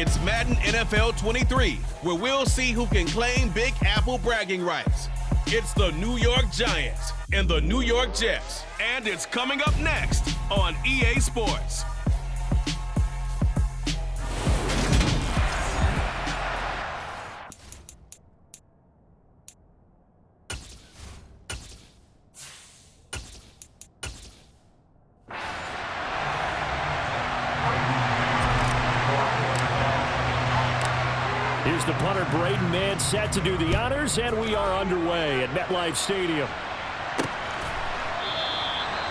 It's Madden NFL 23, where we'll see who can claim Big Apple bragging rights. It's the New York Giants and the New York Jets, and it's coming up next on EA Sports. Here's the punter, Braden Mann, set to do the honors, and we are underway at MetLife Stadium.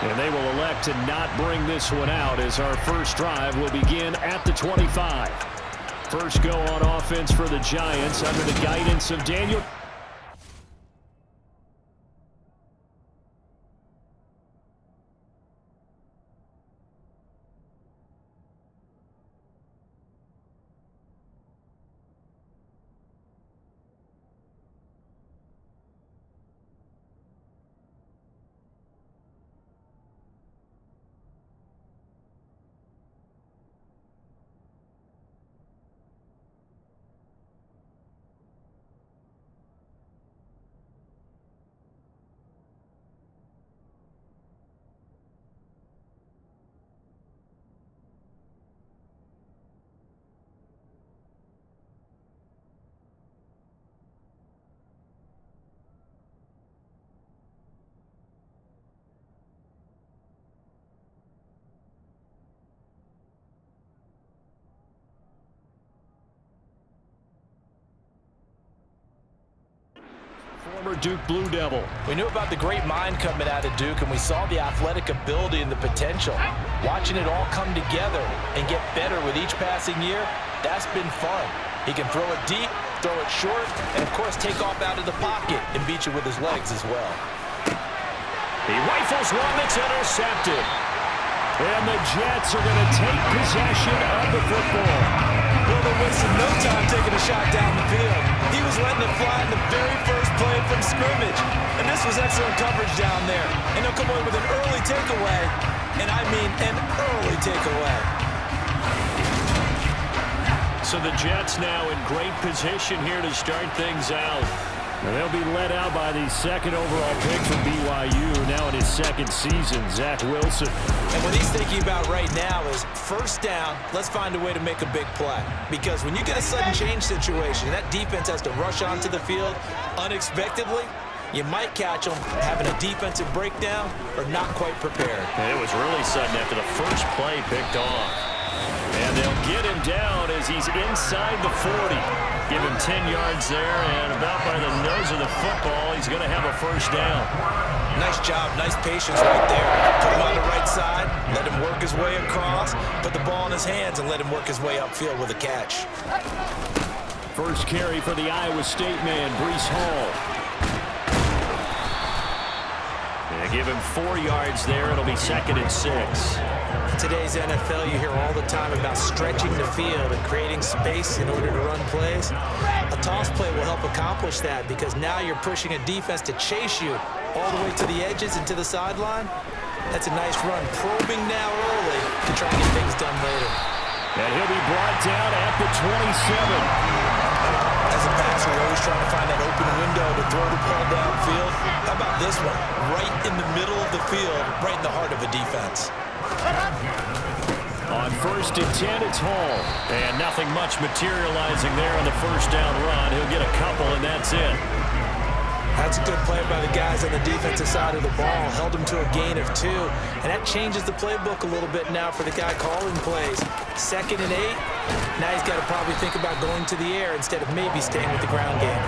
And they will elect to not bring this one out as our first drive will begin at the 25. First go on offense for the Giants under the guidance of Daniel. Former Duke Blue Devil. We knew about the great mind coming out of Duke, and we saw the athletic ability and the potential. Watching it all come together and get better with each passing year, that's been fun. He can throw it deep, throw it short, and of course take off out of the pocket and beat you with his legs as well. He rifles one that's intercepted. And the Jets are going to take possession of the football. Well, they're wasting no time taking a shot down the field. He was letting it fly in the very first play from scrimmage. And this was excellent coverage down there. And they'll come away with an early takeaway. And I mean an early takeaway. So the Jets now in great position here to start things out. And they'll be led out by the second overall pick from BYU, now in his second season, Zach Wilson. And what he's thinking about right now is first down, let's find a way to make a big play. Because when you get a sudden change situation, that defense has to rush onto the field unexpectedly, you might catch them having a defensive breakdown or not quite prepared. And it was really sudden after the first play picked off. And they'll get him down as he's inside the 40. Give him 10 yards there, and about by the nose of the football, he's going to have a first down. Nice job, nice patience right there. Put him on the right side, let him work his way across, put the ball in his hands, and let him work his way upfield with a catch. First carry for the Iowa State man, Breece Hall. They give him 4 yards there. It'll be 2nd and 6. In today's NFL, you hear all the time about stretching the field and creating space in order to run plays. A toss play will help accomplish that because now you're pushing a defense to chase you all the way to the edges and to the sideline. That's a nice run, probing now early to try and get things done later. And he'll be brought down at the 27. As a passer, you're always trying to find that open window to throw the ball downfield. How about this one? Right in the middle of the field, right in the heart of a defense. On 1st and 10, it's Hall. And nothing much materializing there on the first down run. He'll get a couple, and that's it. That's a good play by the guys on the defensive side of the ball. Held him to a gain of 2. And that changes the playbook a little bit now for the guy calling plays. 2nd and 8. Now he's got to probably think about going to the air instead of maybe staying with the ground game.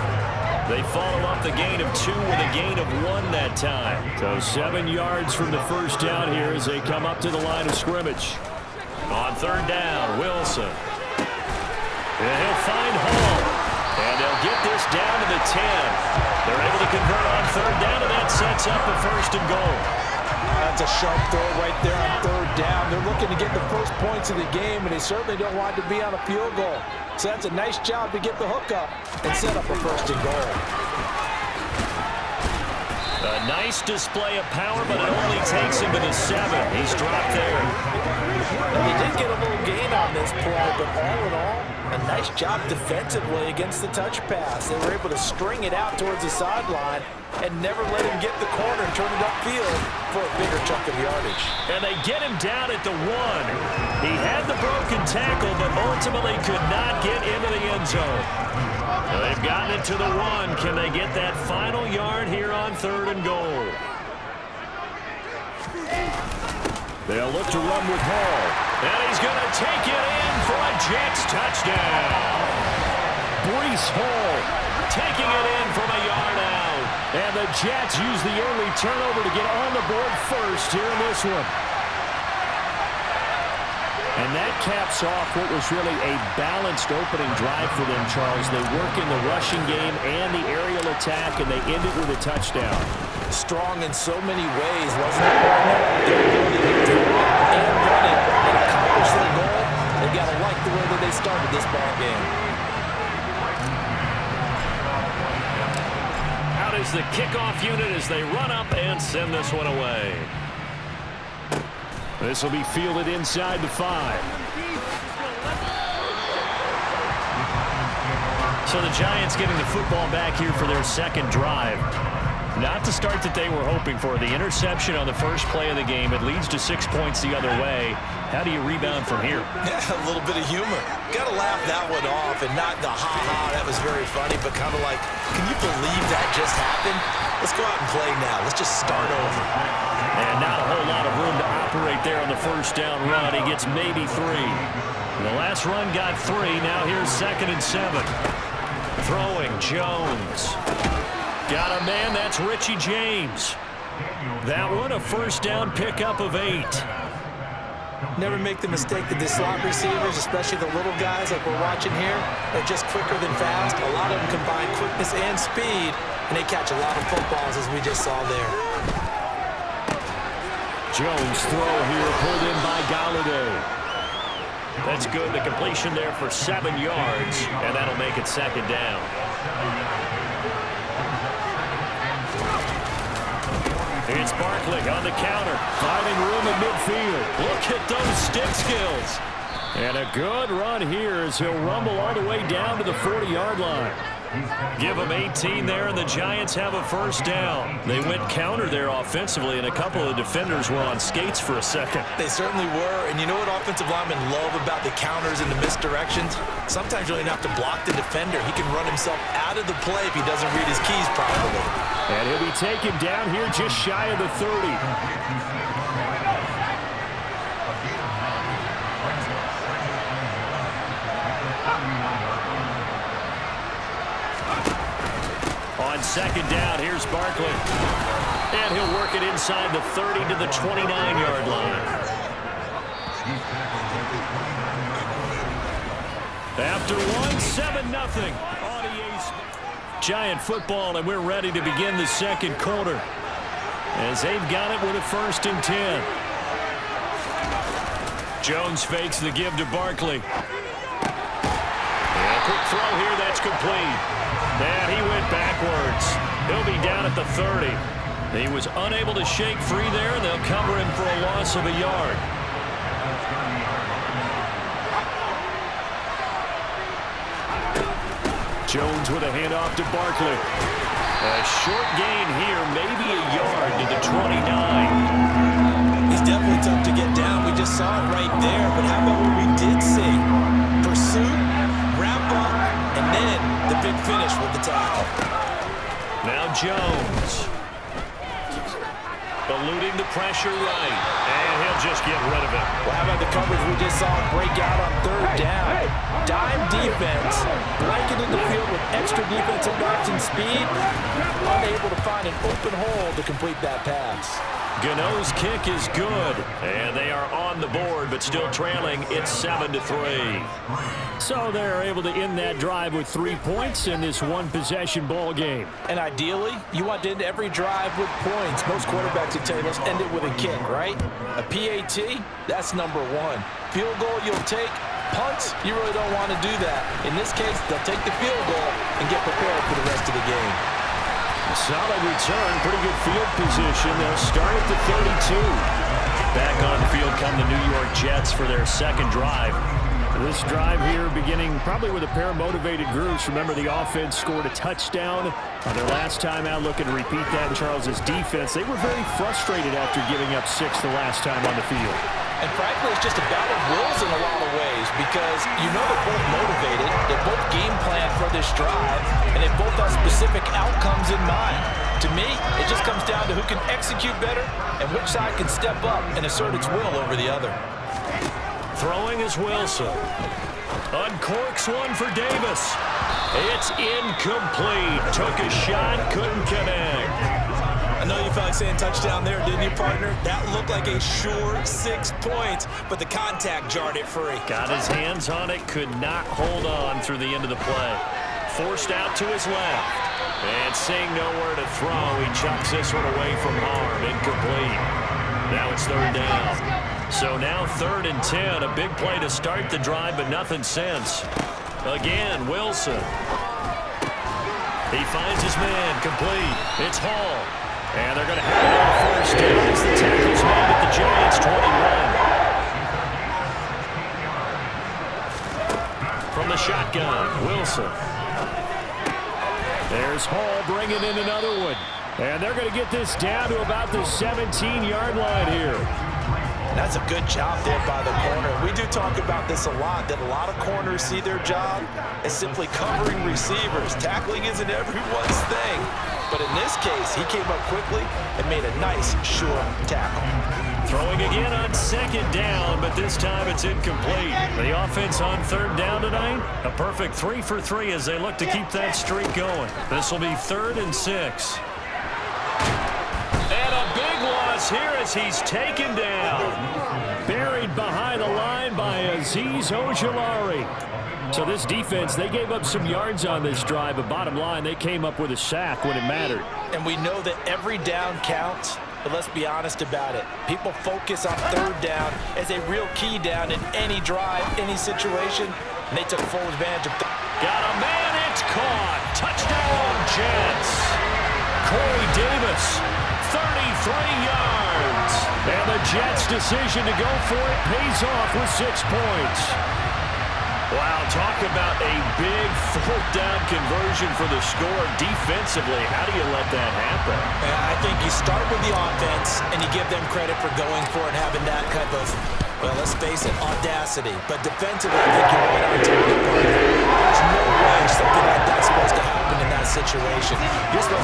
They follow up the gain of 2 with a gain of 1 that time. So 7 yards from the first down here as they come up to the line of scrimmage. On 3rd down, Wilson. And he'll find Hall. And they'll get this down to the 10. They're able to convert on 3rd down, and that sets up a 1st and goal. That's a sharp throw right there on 3rd down. They're looking to get the first points of the game, and they certainly don't want to be on a field goal. So that's a nice job to get the hook up and set up a 1st and goal. A nice display of power, but it only takes him to the 7. He's dropped there. And they did get a little gain on this. this play, but all in all, a nice job defensively against the touch pass. They were able to string it out towards the sideline and never let him get the corner and turn it upfield for a bigger chunk of yardage. And they get him down at the 1. He had the broken tackle, but ultimately could not get into the end zone. They've gotten it to the 1. Can they get that final yard here on 3rd and goal? They'll look to run with Hall. And he's going to take it in for a Jets touchdown. Breece Hall taking it in from a yard out. And the Jets use the early turnover to get on the board first here in this one. And that caps off what was really a balanced opening drive for them, Charles. They work in the rushing game and the aerial attack, and they end it with a touchdown. Strong in so many ways, wasn't it? Their ability to throw and run it and accomplish their goal. They got to like the way that they started this ball game. Out is the kickoff unit as they run up and send this one away. This will be fielded inside the 5. So the Giants getting the football back here for their second drive. Not the start that they were hoping for. The interception on the first play of the game. It leads to 6 points the other way. How do you rebound from here? Yeah, a little bit of humor. Got to laugh that one off and not the ha-ha. That was very funny, but kind of like, can you believe that just happened? Let's go out and play now. Let's just start over. And not a whole lot of room to operate there on the first down run. He gets maybe 3. The last run got 3. Now here's 2nd and 7. Throwing Jones. Got a man, that's Richie James. That one a first down pickup of 8. Never make the mistake that the slot receivers, especially the little guys like we're watching here, are just quicker than fast. A lot of them combine quickness and speed, and they catch a lot of footballs as we just saw there. Jones throw here pulled in by Galladay. That's good. The completion there for 7 yards, and that'll make it 2nd down. It's Barkley on the counter, finding room in midfield. Look at those stick skills. And a good run here as he'll rumble all the way down to the 40-yard line. Give them 18 there, and the Giants have a first down. They went counter there offensively, and a couple of defenders were on skates for a second. They certainly were, and you know what offensive linemen love about the counters and the misdirections? Sometimes you don't even have to block the defender. He can run himself out of the play if he doesn't read his keys properly. And he'll be taken down here just shy of the 30. On 2nd down, here's Barkley. And he'll work it inside the 30 to the 29-yard line. After 7-0. Giant football, and we're ready to begin the second quarter as they've got it with a 1st and 10. Jones fakes the give to Barkley. And a quick throw here, that's complete. And he went backwards. He'll be down at the 30. He was unable to shake free there, and they'll cover him for a loss of a yard. Jones with a handoff to Barkley. A short gain here, maybe a yard to the 29. He's definitely tough to get down. We just saw it right there, but how about what we did see? Pursuit, wrap up, and then the big finish with the tackle. Now Jones. Eluding the pressure right. And he'll just get rid of it. Well, how about the coverage we just saw break out on 3rd down? Dime defense, blanketed the field with extra defensive backs and speed, unable to find an open hole to complete that pass. Gano's kick is good, and they are on the board, but still trailing. It's 7-3. So they're able to end that drive with 3 points in this one-possession ball game. And ideally, you want to end every drive with points. Most quarterbacks would tell you, let's end it with a kick, right? A PAT, that's number 1. Field goal you'll take. Punts, you really don't want to do that. In this case, they'll take the field goal and get prepared for the rest of the game. Solid return, pretty good field position. They'll start at the 32. Back on the field come the New York Jets for their second drive. This drive here beginning probably with a pair of motivated groups. Remember, the offense scored a touchdown on their last time out. Looking to repeat that in Charles's defense. They were very frustrated after giving up 6 the last time on the field. And frankly, it's just a battle of wills in a lot of ways because you know they're both motivated, they're both game planned for this drive, and they both have specific outcomes in mind. To me, it just comes down to who can execute better and which side can step up and assert its will over the other. Throwing is Wilson. Uncorks one for Davis. It's incomplete. Took a shot, couldn't connect. I know you felt like saying touchdown there, didn't you, partner? That looked like a sure 6 points, but the contact jarred it free. Got his hands on it, could not hold on through the end of the play. Forced out to his left. And seeing nowhere to throw, he chucks this one away from harm. Incomplete. Now it's third down. So now 3rd and 10. A big play to start the drive, but nothing since. Again, Wilson. He finds his man, complete. It's Hall. And they're going to have it on first down as the tackle's made at the Giants' 21. From the shotgun, Wilson. There's Hall bringing in another one. And they're going to get this down to about the 17-yard line here. That's a good job there by the corner. We do talk about this a lot, that a lot of corners see their job as simply covering receivers. Tackling isn't everyone's thing. But in this case, he came up quickly and made a nice, sure tackle. Throwing again on 2nd down, but this time it's incomplete. The offense on 3rd down tonight, a perfect 3 for 3 as they look to keep that streak going. This will be 3rd and 6. And a big loss here as he's taken down. Buried behind the line by Azeez Ojulari. So this defense, they gave up some yards on this drive, but bottom line, they came up with a sack when it mattered. And we know that every down counts, but let's be honest about it. People focus on 3rd down as a real key down in any drive, any situation, and they took full advantage of that. Got a man, it's caught. Touchdown, Jets. Corey Davis, 33 yards. And the Jets' decision to go for it pays off with 6 points. Wow, talk about a big 4th down conversion for the score. Defensively, how do you let that happen? I think you start with the offense, and you give them credit for going for it and having that type of, well, let's face it, audacity. But defensively, I think you're right on target. There's no way something like that's supposed to happen in that situation. You're supposed